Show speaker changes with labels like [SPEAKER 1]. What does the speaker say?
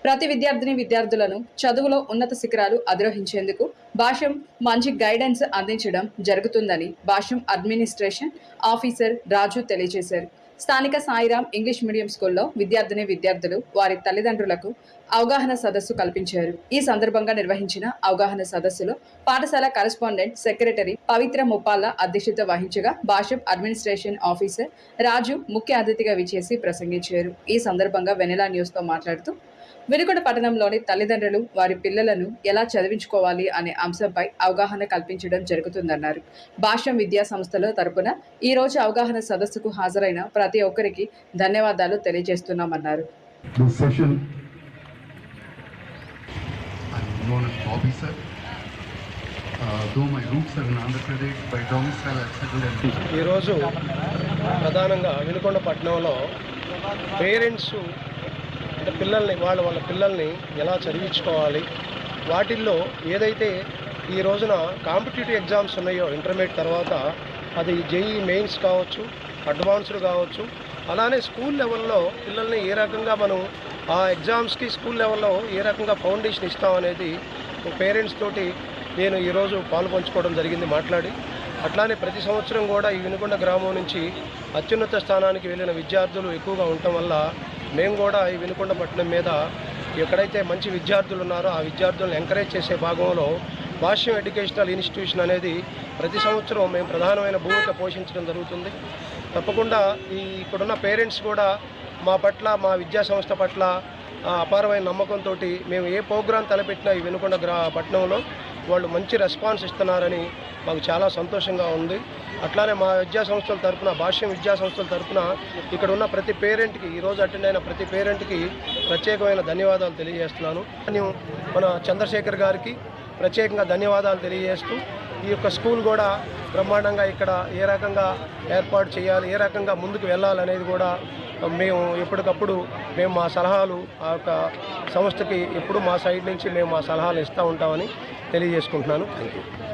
[SPEAKER 1] ప్రతి విద్యార్థులను చదువులో ఉన్నత శిఖరాలు అధిరోహించేందుకు భాష్యం మంచి గైడెన్స్ అందించడం జరుగుతుందని భాష్యం అడ్మినిస్ట్రేషన్ ఆఫీసర్ రాజు తెలియజేశారు. స్థానిక సాయిరాం ఇంగ్లీష్ మీడియం స్కూల్లో విద్యార్థులు వారి తల్లిదండ్రులకు అవగాహన సదస్సు కల్పించారు. ఈ సందర్భంగా నిర్వహించిన అవగాహన సదస్సులో పాఠశాల కరెస్పాండెంట్ సెక్రటరీ పవిత్ర ముప్పాల అధ్యక్షత వహించగా భాష్యం అడ్మినిస్ట్రేషన్ ఆఫీసర్ రాజు ముఖ్య అతిథిగా విచ్చేసి ప్రసంగించారు. ఈ సందర్భంగా వెనెలా న్యూస్తో మాట్లాడుతూ వినుకొండ పట్టణంలోని తల్లిదండ్రులు వారి పిల్లలను ఎలా చదివించుకోవాలి అనే అంశంపై అవగాహన కల్పించడం జరుగుతుందన్నారు. భాష్యం విద్యా సంస్థల తరపున ఈ రోజు అవగాహన సదస్సుకు హాజరైన ప్రతి ఒక్కరికి ధన్యవాదాలు తెలియజేస్తున్నామన్నారు.
[SPEAKER 2] ఈరోజు ప్రధానంగా వినుకొండ పట్టణంలో పేరెంట్స్ అంటే పిల్లల్ని వాళ్ళ పిల్లల్ని ఎలా చదివించుకోవాలి, వాటిల్లో ఏదైతే ఈ రోజున కాంపిటేటివ్ ఎగ్జామ్స్ ఉన్నాయో ఇంటర్మీడియట్ తర్వాత అది జేఈ మెయిన్స్ కావచ్చు, అడ్వాన్స్డ్ కావచ్చు, అలానే స్కూల్ లెవెల్లో పిల్లల్ని ఏ రకంగా మనం ఆ ఎగ్జామ్స్కి స్కూల్ లెవెల్లో ఏ రకంగా ఫౌండేషన్ ఇస్తామనేది పేరెంట్స్ తోటి నేను ఈరోజు పాలు పంచుకోవడం జరిగింది మాట్లాడి. అట్లానే ప్రతి సంవత్సరం కూడా ఈ వినుకొండ గ్రామం నుంచి అత్యున్నత స్థానానికి వెళ్ళిన విద్యార్థులు ఎక్కువగా ఉండటం వల్ల మేము కూడా ఈ వినుకొండ పట్టణం మీద ఎక్కడైతే మంచి విద్యార్థులు ఉన్నారో ఆ విద్యార్థులను ఎంకరేజ్ చేసే భాగంలో భాష్యం ఎడ్యుకేషనల్ ఇన్స్టిట్యూషన్ అనేది ప్రతి సంవత్సరం మేము ప్రధానమైన భూమిక పోషించడం జరుగుతుంది. తప్పకుండా ఇక్కడున్న పేరెంట్స్ కూడా మా పట్ల, మా విద్యా సంస్థ పట్ల అపారమైన నమ్మకంతో మేము ఏ ప్రోగ్రాం తలపెట్టినా ఈ వినుకొండ పట్టణంలో వాళ్ళు మంచి రెస్పాన్స్ ఇస్తున్నారని మాకు చాలా సంతోషంగా ఉంది. అట్లానే మా విద్యా సంస్థల తరఫున, భాష్యం విద్యా సంస్థల తరఫున ఇక్కడ ఉన్న ప్రతి పేరెంట్కి, ఈరోజు అటెండ్ అయిన ప్రతి పేరెంట్కి ప్రత్యేకమైన ధన్యవాదాలు తెలియజేస్తున్నాను. నేను మన చంద్రశేఖర్ గారికి ప్రత్యేకంగా ధన్యవాదాలు తెలియజేస్తూ ఈ యొక్క స్కూల్ కూడా బ్రహ్మాండంగా ఇక్కడ ఏ రకంగా ఏర్పాటు చేయాలి, ఏ రకంగా ముందుకు వెళ్ళాలనేది కూడా మేము ఎప్పటికప్పుడు మా సలహాలు ఆ యొక్క సంస్థకి ఎప్పుడు మా సైడ్ నుంచి మేము మా సలహాలు ఇస్తూ ఉంటామని తెలియజేసుకుంటున్నాను. Thank you.